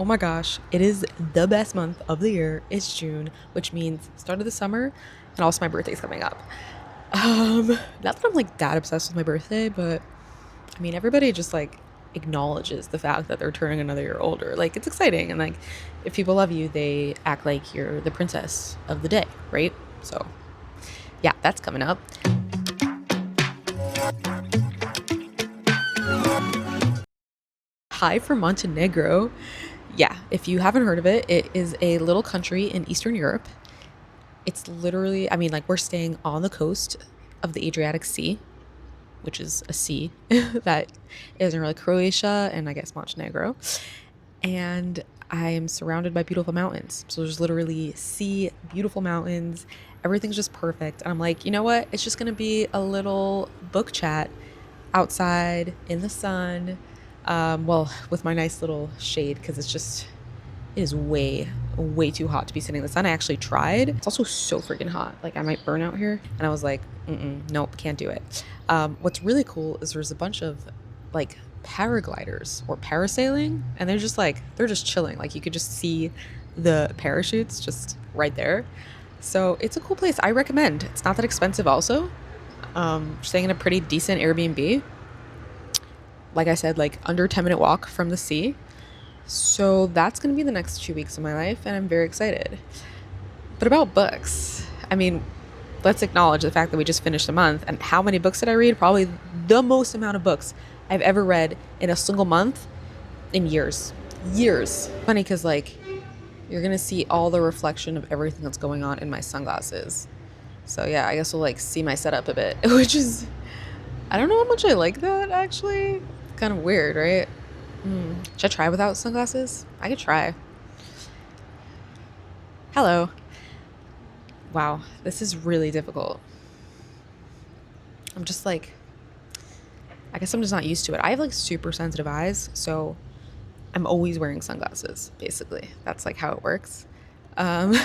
Oh my gosh, it is the best month of the year. It's June, which means start of the summer, and also my birthday's coming up. Not that I'm like that obsessed with my birthday, but I mean everybody just like acknowledges the fact that they're turning another year older. Like it's exciting, and like if people love you, they act like you're the princess of the day, right? So yeah, that's coming up. Hi from Montenegro. Yeah, if you haven't heard of it, it is a little country in Eastern Europe. It's literally, I mean, like we're staying on the coast of the Adriatic Sea, which is a sea that isn't really Croatia and I guess Montenegro. And I am surrounded by beautiful mountains. So there's literally sea, beautiful mountains. Everything's just perfect. And I'm like, you know what? It's just going to be a little book chat outside in the sun. Well, with my nice little shade, because it is way, way too hot to be sitting in the sun. I actually tried. It's also so freaking hot. Like I might burn out here. And I was like, nope, can't do it. What's really cool is there's a bunch of like paragliders or parasailing, and they're just chilling. Like you could just see the parachutes just right there. So it's a cool place. I recommend. It's not that expensive also. Staying in a pretty decent Airbnb. Like I said, like under 10-minute walk from the sea. So that's going to be the next 2 weeks of my life, and I'm very excited. But about books, I mean, let's acknowledge the fact that we just finished a month, and how many books did I read? Probably the most amount of books I've ever read in a single month in years. Years. Funny because, like, you're going to see all the reflection of everything that's going on in my sunglasses. So, yeah, I guess we'll, like, see my setup a bit, which is, I don't know how much I like that, actually. Kind of weird, right? Should I try without sunglasses? I could try. Hello. Wow, this is really difficult. I'm just like, I guess I'm just not used to it. I have like super sensitive eyes, so I'm always wearing sunglasses, basically. That's like how it works. But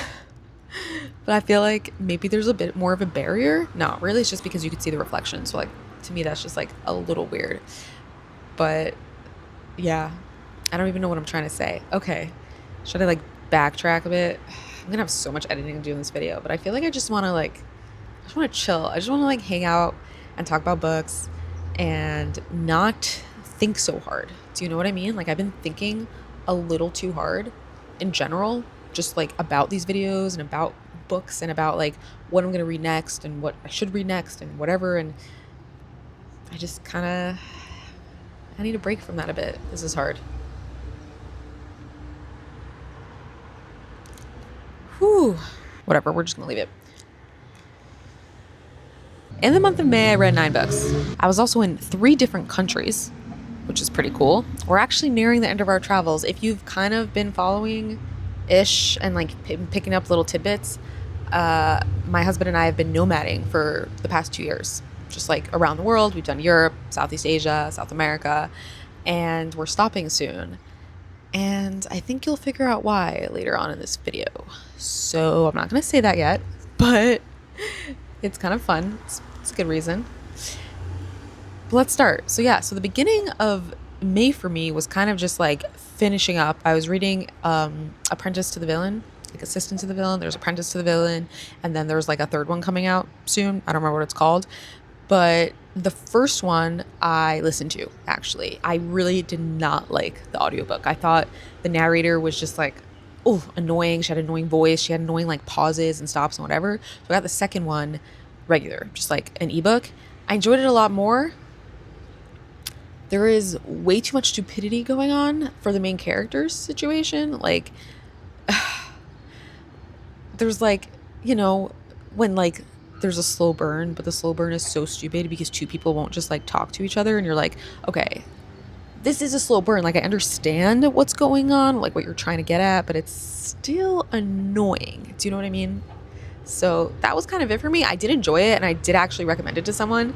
I feel like maybe there's a bit more of a barrier. No, really, it's just because you could see the reflection. So like, to me, that's just like a little weird. But yeah, I don't even know what I'm trying to say. Okay, should I like backtrack a bit? I'm gonna have so much editing to do in this video, but I feel like I just want to chill. I just want to like hang out and talk about books and not think so hard. Do you know what I mean? Like I've been thinking a little too hard in general, just like about these videos and about books and about like what I'm gonna read next and what I should read next and whatever. And I just I need a break from that a bit. This is hard. Whew. Whatever, we're just gonna leave it. In the month of May, I read 9 books. I was also in 3 different countries, which is pretty cool. We're actually nearing the end of our travels. If you've kind of been following-ish and like picking up little tidbits, my husband and I have been nomading for the past 2 years. Just like around the world. We've done Europe, Southeast Asia, South America, and we're stopping soon. And I think you'll figure out why later on in this video. So I'm not going to say that yet, but it's kind of fun. It's a good reason. But let's start. So yeah, so the beginning of May for me was kind of just like finishing up. I was reading Apprentice to the Villain, like Assistant to the Villain. There's Apprentice to the Villain, and then there's like a third one coming out soon. I don't remember what it's called. But the first one I listened to, actually. I really did not like the audiobook. I thought the narrator was just like, annoying. She had an annoying voice. She had annoying like pauses and stops and whatever. So I got the second one regular, just like an ebook. I enjoyed it a lot more. There is way too much stupidity going on for the main character's situation. Like, there's like, when like there's a slow burn, but the slow burn is so stupid because 2 people won't just like talk to each other, and you're like, okay, this is a slow burn. Like I understand what's going on, like what you're trying to get at, but it's still annoying. Do you know what I mean? So that was kind of it for me. I did enjoy it, and I did actually recommend it to someone.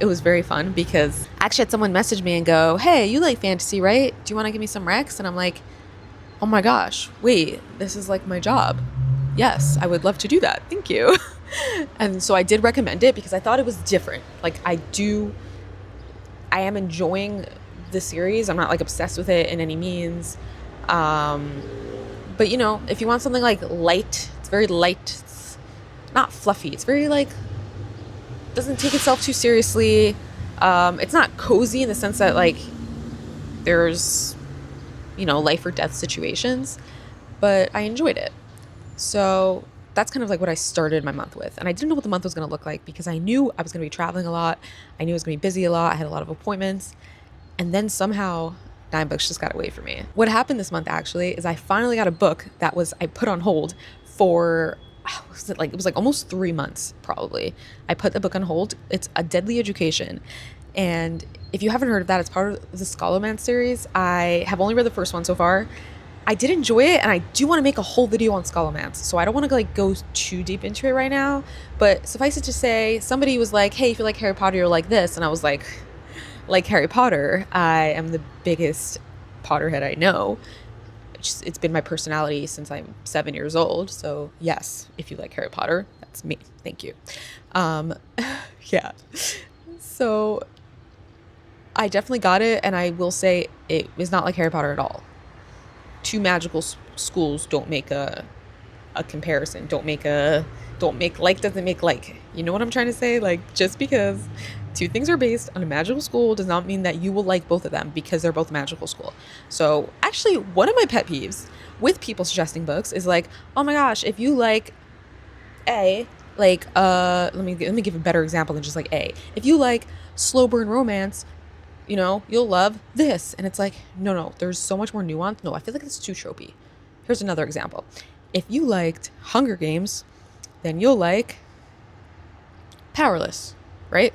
It was very fun because I actually had someone message me and go, hey, you like fantasy, right? Do you want to give me some recs? And I'm like, oh my gosh, wait, this is like my job. Yes, I would love to do that. Thank you. And so I did recommend it because I thought it was different. Like I am enjoying the series. I'm not like obsessed with it in any means. But if you want something like light, it's very light. It's not fluffy. It's very like, doesn't take itself too seriously. It's not cozy in the sense that like there's, life or death situations, but I enjoyed it. So that's kind of like what I started my month with. And I didn't know what the month was going to look like because I knew I was going to be traveling a lot. I knew I was going to be busy a lot. I had a lot of appointments. And then somehow 9 books just got away from me. What happened this month actually is I finally got a book that I put on hold for, it was like almost 3 months probably. I put the book on hold. It's A Deadly Education. And if you haven't heard of that, it's part of the Scholomance series. I have only read the first one so far. I did enjoy it, and I do want to make a whole video on Scholomance, so I don't want to like go too deep into it right now. But suffice it to say, somebody was like, "Hey, if you like Harry Potter, you're like this," and I was like Harry Potter, I am the biggest Potterhead I know. It's been my personality since I'm 7 years old. So yes, if you like Harry Potter, that's me. Thank you. Yeah. So I definitely got it, and I will say it is not like Harry Potter at all. Two magical schools don't make a comparison. Don't make like doesn't make like. You know what I'm trying to say? Like, just because two things are based on a magical school does not mean that you will like both of them because they're both a magical school. So actually, one of my pet peeves with people suggesting books is like, oh my gosh, if you like A, like let me give a better example than just like A. If you like slow burn romance, you'll love this. And it's like, no, there's so much more nuance. No, I feel like it's too tropey. Here's another example. If you liked Hunger Games, then you'll like Powerless, right?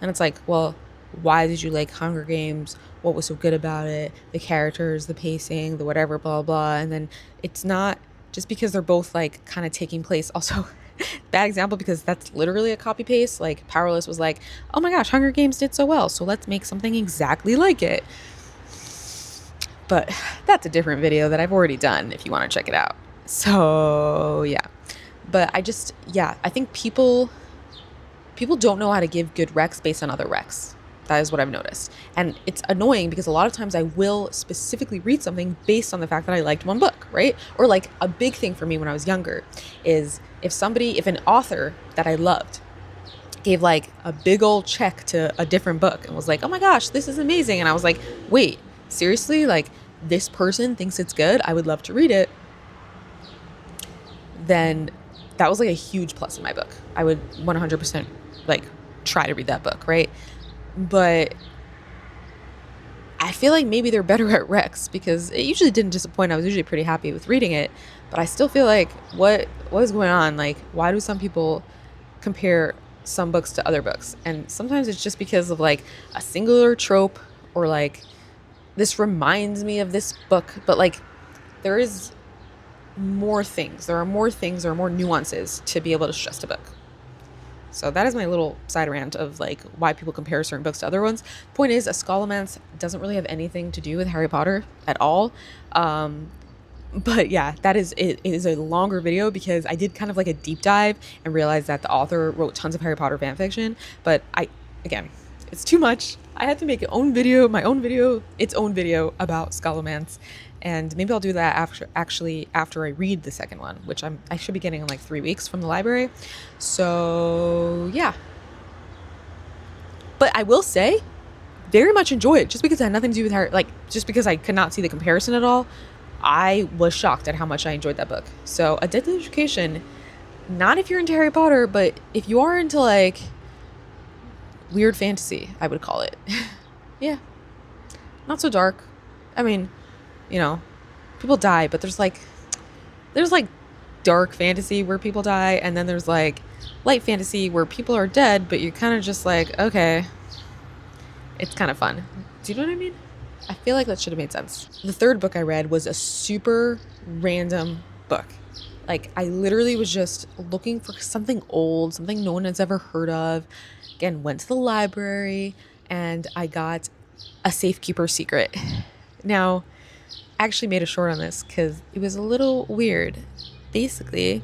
And it's like, well, why did you like Hunger Games? What was so good about it? The characters, the pacing, the whatever, blah, blah. And then it's not just because they're both like kind of taking place. Also, bad example because that's literally a copy paste. Like Powerless was like, oh my gosh, Hunger Games did so well, so let's make something exactly like it. But that's a different video that I've already done if you want to check it out. So yeah, but I think people don't know how to give good recs based on other recs. That is what I've noticed. And it's annoying because a lot of times I will specifically read something based on the fact that I liked one book, right? Or like a big thing for me when I was younger is if an author that I loved gave like a big old check to a different book and was like, oh my gosh, this is amazing. And I was like, wait, seriously? Like this person thinks it's good. I would love to read it. Then that was like a huge plus in my book. I would 100% like try to read that book, right? But I feel like maybe they're better at recs because it usually didn't disappoint. I was usually pretty happy with reading it, but I still feel like what is going on? Like, why do some people compare some books to other books? And sometimes it's just because of like a singular trope or like this reminds me of this book, but like there is more things. There are more nuances to be able to suggest a book. So that is my little side rant of like why people compare certain books to other ones. Point is, A Scholomance doesn't really have anything to do with Harry Potter at all. But yeah, it is a longer video because I did kind of like a deep dive and realized that the author wrote tons of Harry Potter fan fiction. But again, it's too much. I had to make its own video about Scholomance. And maybe I'll do that after I read the second one, which I should be getting in like 3 weeks from the library. So yeah. But I will say, very much enjoy it. Just because it had nothing to do with Harry, like just because I could not see the comparison at all, I was shocked at how much I enjoyed that book. So A Deadly Education, not if you're into Harry Potter, but if you are into like weird fantasy, I would call it. Yeah. Not so dark. I mean, people die, but there's like dark fantasy where people die, and then there's like light fantasy where people are dead, but you're kind of just like, okay, it's kind of fun. Do you know what I mean? I feel like that should have made sense. The third book I read was a super random book. Like I literally was just looking for something old, something no one has ever heard of. Again, went to the library and I got A Safekeeper's Secret. Now, I actually made a short on this because it was a little weird. Basically,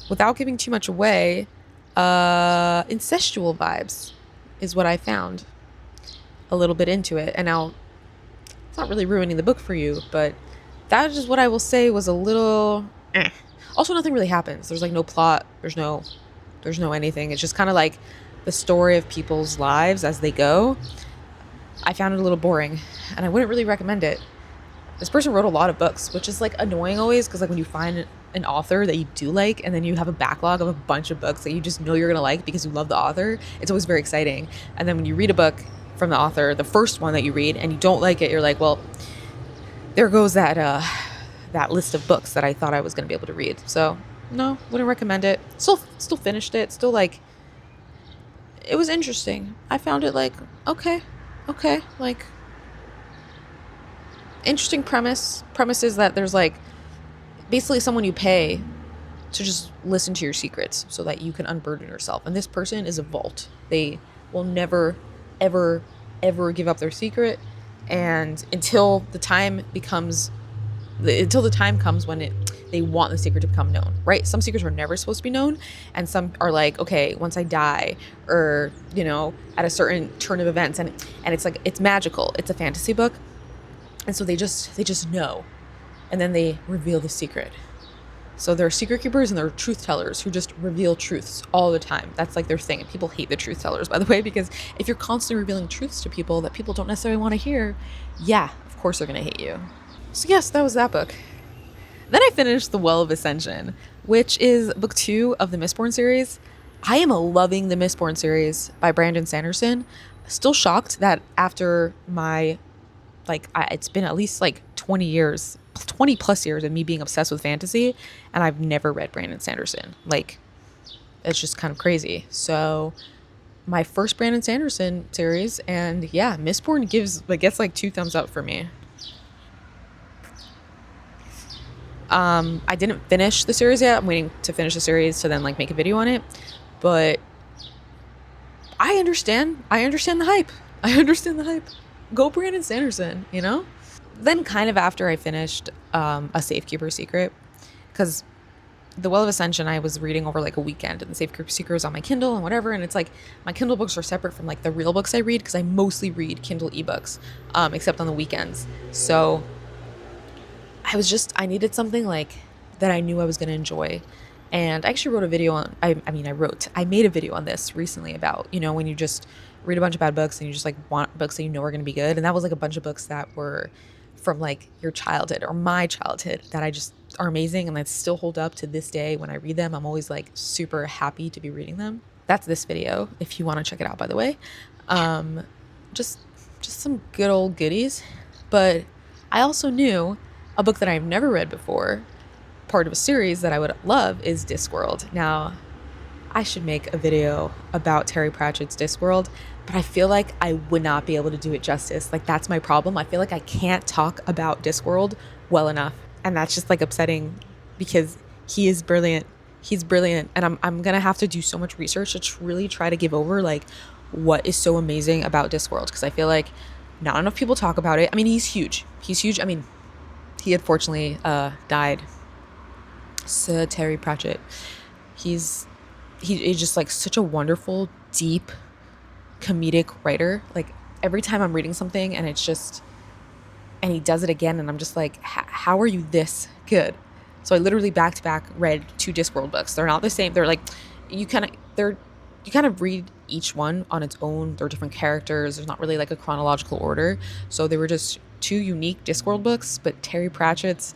without giving too much away, incestual vibes is what I found a little bit into it. And now It's not really ruining the book for you, but that is just what I will say was a little Also, nothing really happens. There's like no plot. There's no anything. It's just kind of like the story of people's lives as they go. I found it a little boring, and I wouldn't really recommend it. This person wrote a lot of books, which is like annoying always, because like when you find an author that you do like and then you have a backlog of a bunch of books that you just know you're gonna like because you love the author, it's always very exciting. And then when you read a book from the author, the first one that you read, and you don't like it, you're like, well, there goes that list of books that I thought I was gonna be able to read. So no, wouldn't recommend it. Still finished it. Still like, it was interesting. I found it like okay, like interesting premise. Premise is that there's like basically someone you pay to just listen to your secrets so that you can unburden yourself. And this person is a vault. They will never, ever, ever give up their secret. And until the time comes when they want the secret to become known, right? Some secrets are never supposed to be known, and some are like, okay, once I die, or at a certain turn of events, and it's like, it's magical. It's a fantasy book, and so they just know, and then they reveal the secret. So there are secret keepers and there are truth tellers who just reveal truths all the time. That's like their thing. And people hate the truth tellers, by the way, because if you're constantly revealing truths to people that people don't necessarily want to hear, yeah, of course they're going to hate you. So yes, that was that book. Then I finished The Well of Ascension, which is book 2 of the Mistborn series. I am loving the Mistborn series by Brandon Sanderson. Still shocked that after it's been at least like 20 plus years of me being obsessed with fantasy, and I've never read Brandon Sanderson. Like, it's just kind of crazy. So my first Brandon Sanderson series, and yeah, Mistborn gets like 2 thumbs up for me. I didn't finish the series yet. I'm waiting to finish the series to then like make a video on it, but I understand the hype. Go Brandon Sanderson, Then kind of after I finished A Safekeeper's Secret, because The Well of Ascension I was reading over like a weekend, and The Safekeeper's Secret was on my Kindle and whatever, and it's like my Kindle books are separate from like the real books I read, because I mostly read Kindle ebooks, except on the weekends. So I needed something like that I knew I was going to enjoy. And I actually wrote a video on, I made a video on this recently about, when you just read a bunch of bad books and you just like want books that you know are going to be good. And that was like a bunch of books that were from like your childhood or my childhood that I just are amazing and that still hold up to this day. When I read them, I'm always like super happy to be reading them. That's this video, if you want to check it out, by the way. Just some good old goodies. But I also knew a book that I've never read before, part of a series that I would love, is Discworld. Now, I should make a video about Terry Pratchett's Discworld, but I feel like I would not be able to do it justice. Like, that's my problem. I feel like I can't talk about Discworld well enough, and that's just like upsetting, because he is brilliant. He's brilliant, and I'm gonna have to do so much research to really try to give over like what is so amazing about Discworld, because I feel like not enough people talk about it. I mean, he's huge. I mean, he unfortunately died. Sir Terry Pratchett. He's just like such a wonderful, deep, comedic writer. Like, every time I'm reading something and he does it again, and I'm just like, how are you this good? So I literally back to back read 2 Discworld books. They're not the same. They're like, you kind of read each one on its own. They're different characters. There's not really like a chronological order. So they were just 2 unique Discworld books, but Terry Pratchett's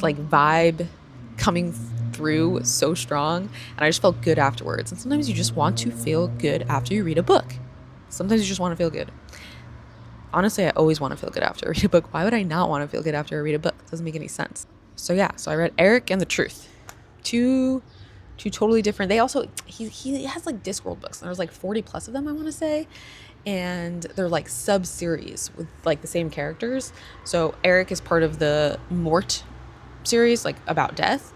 like vibe coming through was so strong, and I just felt good afterwards. And sometimes you just want to feel good after you read a book. Sometimes you just want to feel good. Honestly, I always want to feel good after I read a book. Why would I not want to feel good after I read a book? It doesn't make any sense. So yeah, so I read Eric and the Truth. Two totally different. They also, he has like Discworld books, and there's like 40 plus of them, I want to say, and they're like sub-series with like the same characters. So Eric is part of the Mort series, like about death,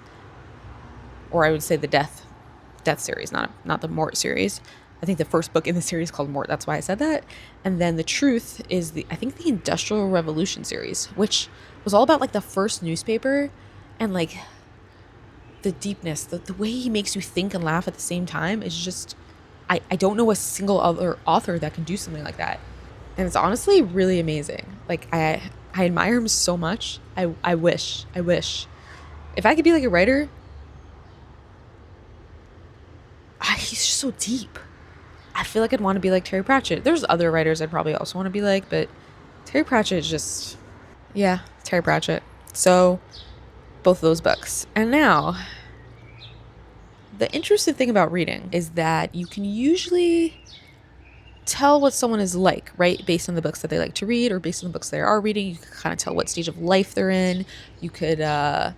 or I would say the death series, not the Mort series. I think the first book in the series called Mort, that's why I said that. And then The Truth is the Industrial Revolution series, which was all about like the first newspaper, and like the deepness, the way he makes you think and laugh at the same time is just, I don't know a single other author that can do something like that. And it's honestly really amazing. Like I admire him so much. I wish if I could be like a writer. He's just so deep. I feel like I'd want to be like Terry Pratchett. There's other writers I'd probably also want to be like, but Terry Pratchett is just, yeah, Terry Pratchett. So both of those books. And now, the interesting thing about reading is that you can usually tell what someone is like, right? Based on the books that they like to read or based on the books they are reading. You can kind of tell what stage of life they're in. You could kind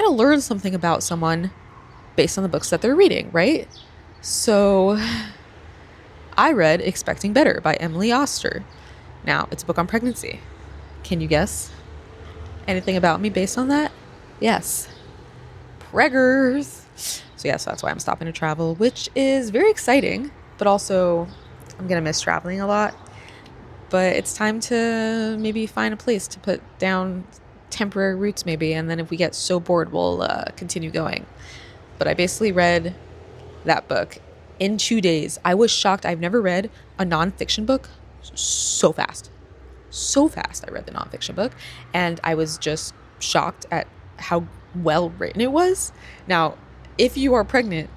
of learn something about someone based on the books that they're reading, right? So I read Expecting Better by Emily Oster. Now, it's a book on pregnancy. Can you guess anything about me based on that? Yes. Preggers. So that's why I'm stopping to travel, which is very exciting, but also I'm going to miss traveling a lot. But it's time to maybe find a place to put down temporary roots maybe, and then if we get so bored, we'll continue going. But I basically read that book in 2 days. I was shocked. I've never read a nonfiction book so fast. So fast I read the nonfiction book, and I was just shocked at how well written it was. Now, if you are pregnant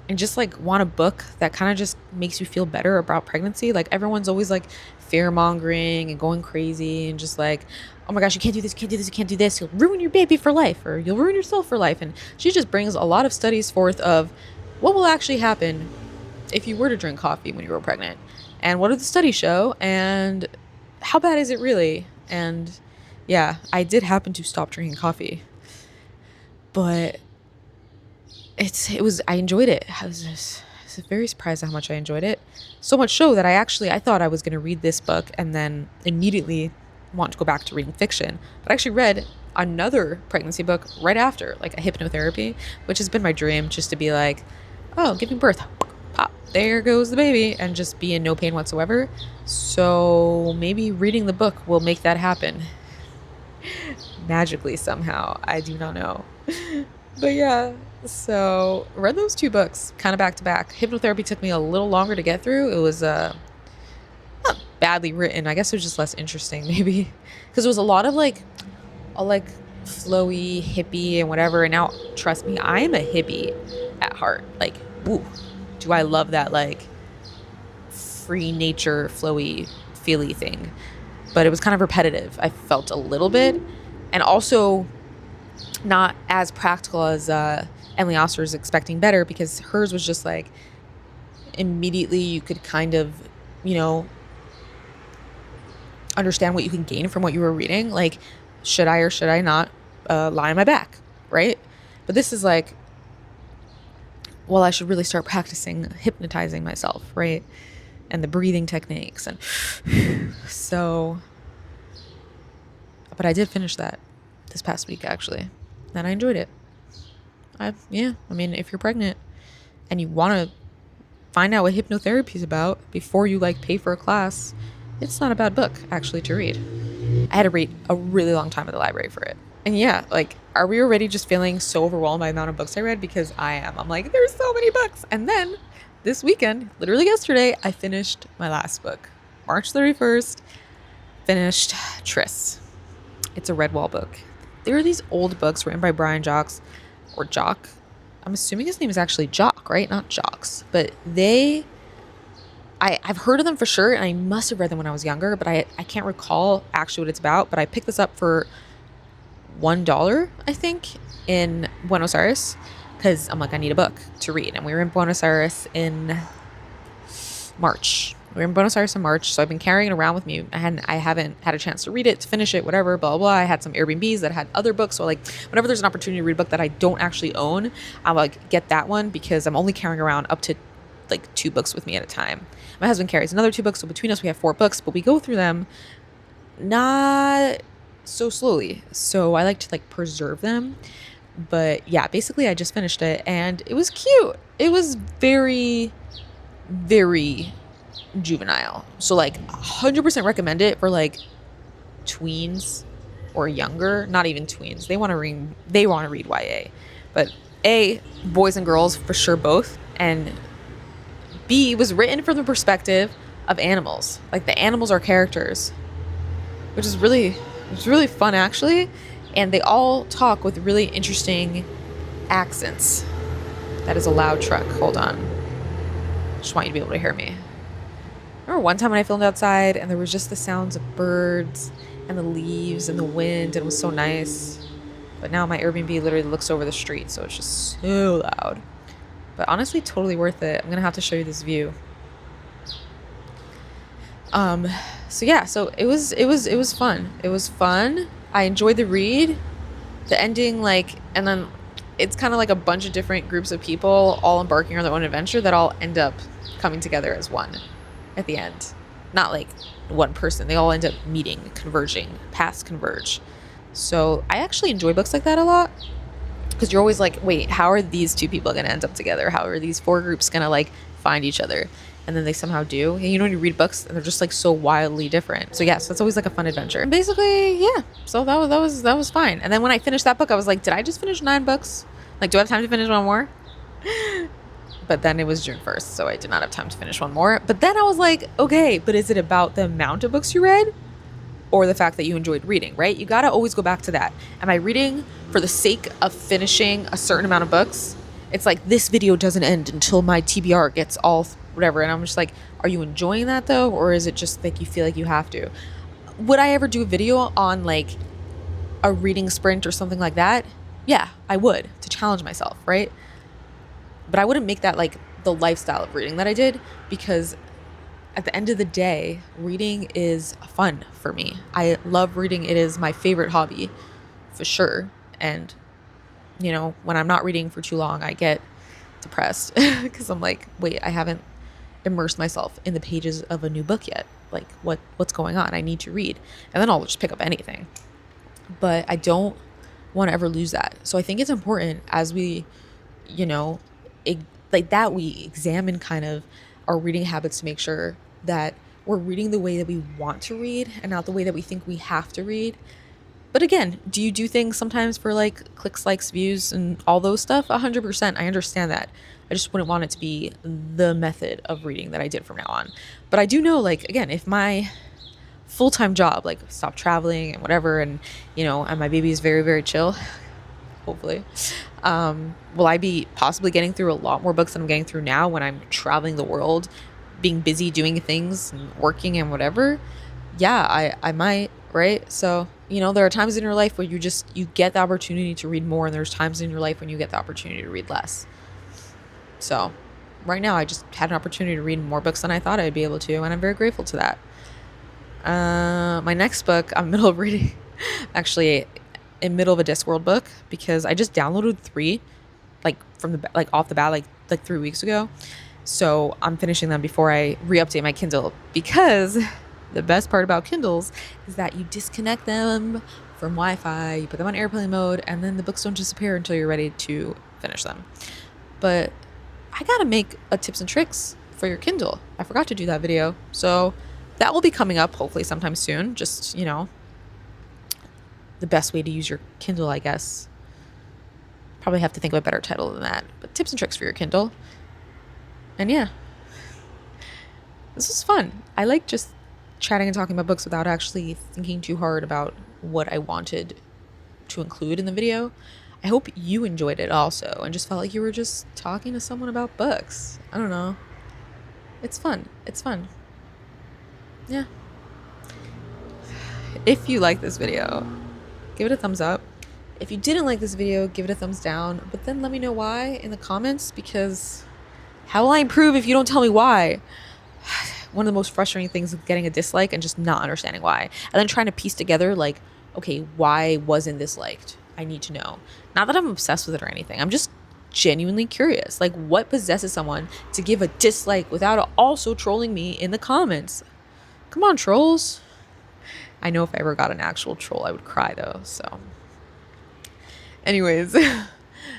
and just like want a book that kind of just makes you feel better about pregnancy, like everyone's always like fear mongering and going crazy and just like, oh my gosh, you can't do this, you can't do this, you can't do this, you'll ruin your baby for life, or you'll ruin yourself for life. And she just brings a lot of studies forth of what will actually happen if you were to drink coffee when you were pregnant, and what do the studies show, and how bad is it really? And yeah, I did happen to stop drinking coffee, but I enjoyed it. I was very surprised at how much I enjoyed it. So much so that I thought I was going to read this book and then immediately want to go back to reading fiction. But I actually read another pregnancy book right after, like a hypnotherapy, which has been my dream, just to be like, oh, giving birth, pop, there goes the baby, and just be in no pain whatsoever. So maybe reading the book will make that happen. Magically somehow. I do not know. But yeah, so read those 2 books kind of back to back. Hypnotherapy took me a little longer to get through. It was not badly written. I guess it was just less interesting maybe, because it was a lot of like flowy hippie and whatever. And now trust me, I am a hippie at heart. Like, ooh, do I love that like free nature flowy feely thing. But it was kind of repetitive, I felt a little bit, and also not as practical as Emily Oster's Expecting Better, because hers was just like immediately you could kind of, understand what you can gain from what you were reading. Like, should I or should I not lie on my back, right? But this is like, well, I should really start practicing hypnotizing myself, right? And the breathing techniques. And so, but I did finish that this past week actually, and I enjoyed it. I mean, if you're pregnant and you want to find out what hypnotherapy is about before you like pay for a class, it's not a bad book actually to read. I had to wait a really long time at the library for it. And yeah, like, are we already just feeling so overwhelmed by the amount of books I read? Because I am. I'm like, there's so many books. And then this weekend, literally yesterday, I finished my last book. March 31st, finished Tris. It's a Redwall book. There are these old books written by Brian Jocks, or Jock. I'm assuming his name is actually Jock, right? Not Jocks. But I've heard of them for sure, and I must have read them when I was younger, but I can't recall actually what it's about. But I picked this up for $1, I think, in Buenos Aires, because I'm like, I need a book to read. And we were in Buenos Aires in March. So I've been carrying it around with me. I haven't had a chance to read it, to finish it, whatever, blah, blah, blah. I had some Airbnbs that had other books. So like, whenever there's an opportunity to read a book that I don't actually own, I'll like get that one, because I'm only carrying around up to like 2 books with me at a time. My husband carries another 2 books. So between us, we have 4 books, but we go through them not so slowly. So I like to like preserve them. But yeah, basically I just finished it and it was cute. It was very, very juvenile. So like 100% recommend it for like tweens or younger. Not even tweens. They want to read YA. But A, boys and girls for sure both. And B, was written from the perspective of animals. Like the animals are characters, which is really, it's really fun actually. And they all talk with really interesting accents. That is a loud truck. Hold on. Just want you to be able to hear me. Remember one time when I filmed outside and there was just the sounds of birds and the leaves and the wind and it was so nice. But now my Airbnb literally looks over the street, so it's just so loud. But honestly, totally worth it. I'm gonna have to show you this view. So yeah, so it was fun. It was fun. I enjoyed the read. The ending, like, and then it's kind of like a bunch of different groups of people all embarking on their own adventure that all end up coming together as one at the end. Not like one person. They all end up meeting, converging, paths converge. So I actually enjoy books like that a lot, because you're always like, wait, how are these two people going to end up together? How are these four groups going to like find each other? And then they somehow do. And you know, you read books and they're just like so wildly different. So yeah, so it's always like a fun adventure. And basically, yeah. So that was fine. And then when I finished that book, I was like, did I just finish 9 books? Like, do I have time to finish one more? But then it was June 1st, so I did not have time to finish one more. But then I was like, okay, but is it about the amount of books you read or the fact that you enjoyed reading, right? You got to always go back to that. Am I reading for the sake of finishing a certain amount of books? It's like, this video doesn't end until my TBR gets all whatever. And I'm just like, are you enjoying that though? Or is it just like you feel like you have to? Would I ever do a video on like a reading sprint or something like that? Yeah, I would, to challenge myself, right? But I wouldn't make that like the lifestyle of reading that I did, because at the end of the day, reading is fun for me. I love reading. It is my favorite hobby for sure. And you know, when I'm not reading for too long, I get depressed because I'm like, wait, I haven't immersed myself in the pages of a new book yet. Like what's going on? I need to read. And then I'll just pick up anything. But I don't want to ever lose that. So I think it's important as we, you know, like that we examine kind of our reading habits to make sure that we're reading the way that we want to read and not the way that we think we have to read. But again, do you do things sometimes for like clicks, likes, views, and all those stuff? 100%. I understand that. I just wouldn't want it to be the method of reading that I did from now on. But I do know, like, again, if my full-time job, like, stop traveling and whatever, and, you know, and my baby is very, very chill, hopefully, will I be possibly getting through a lot more books than I'm getting through now when I'm traveling the world, being busy doing things and working and whatever? Yeah, I might, right? So, you know, there are times in your life where you get the opportunity to read more, and there's times in your life when you get the opportunity to read less. So right now I just had an opportunity to read more books than I thought I'd be able to, and I'm very grateful to that. My next book I'm in the middle of reading, actually in the middle of a Discworld book, because I just downloaded 3 like from the like off the bat like 3 weeks ago. So I'm finishing them before I re-update my Kindle, because the best part about Kindles is that you disconnect them from Wi-Fi, you put them on airplane mode, and then the books don't disappear until you're ready to finish them. But I gotta make a tips and tricks for your Kindle. I forgot to do that video. So that will be coming up hopefully sometime soon. Just, you know, the best way to use your Kindle, I guess. Probably have to think of a better title than that. But tips and tricks for your Kindle. And yeah, this was fun. I like just chatting and talking about books without actually thinking too hard about what I wanted to include in the video. I hope you enjoyed it also and just felt like you were just talking to someone about books. I don't know. It's fun. It's fun. Yeah. If you like this video, give it a thumbs up. If you didn't like this video, give it a thumbs down. But then let me know why in the comments, because how will I improve if you don't tell me why? One of the most frustrating things is getting a dislike and just not understanding why. And then trying to piece together like, okay, why wasn't this liked? I need to know. Not that I'm obsessed with it or anything. I'm just genuinely curious. Like, what possesses someone to give a dislike without also trolling me in the comments? Come on, trolls. I know if I ever got an actual troll, I would cry though. So anyways,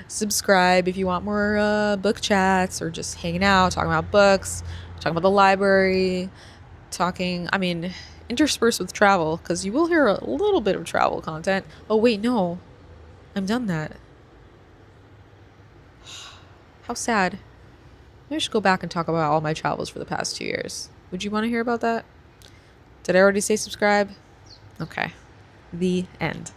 subscribe if you want more book chats or just hanging out, talking about books, talking about the library, interspersed with travel, because you will hear a little bit of travel content. Oh wait, no, I'm done that. How sad. Maybe I should go back and talk about all my travels for the past 2 years. Would you want to hear about that? Did I already say subscribe? Okay. The end.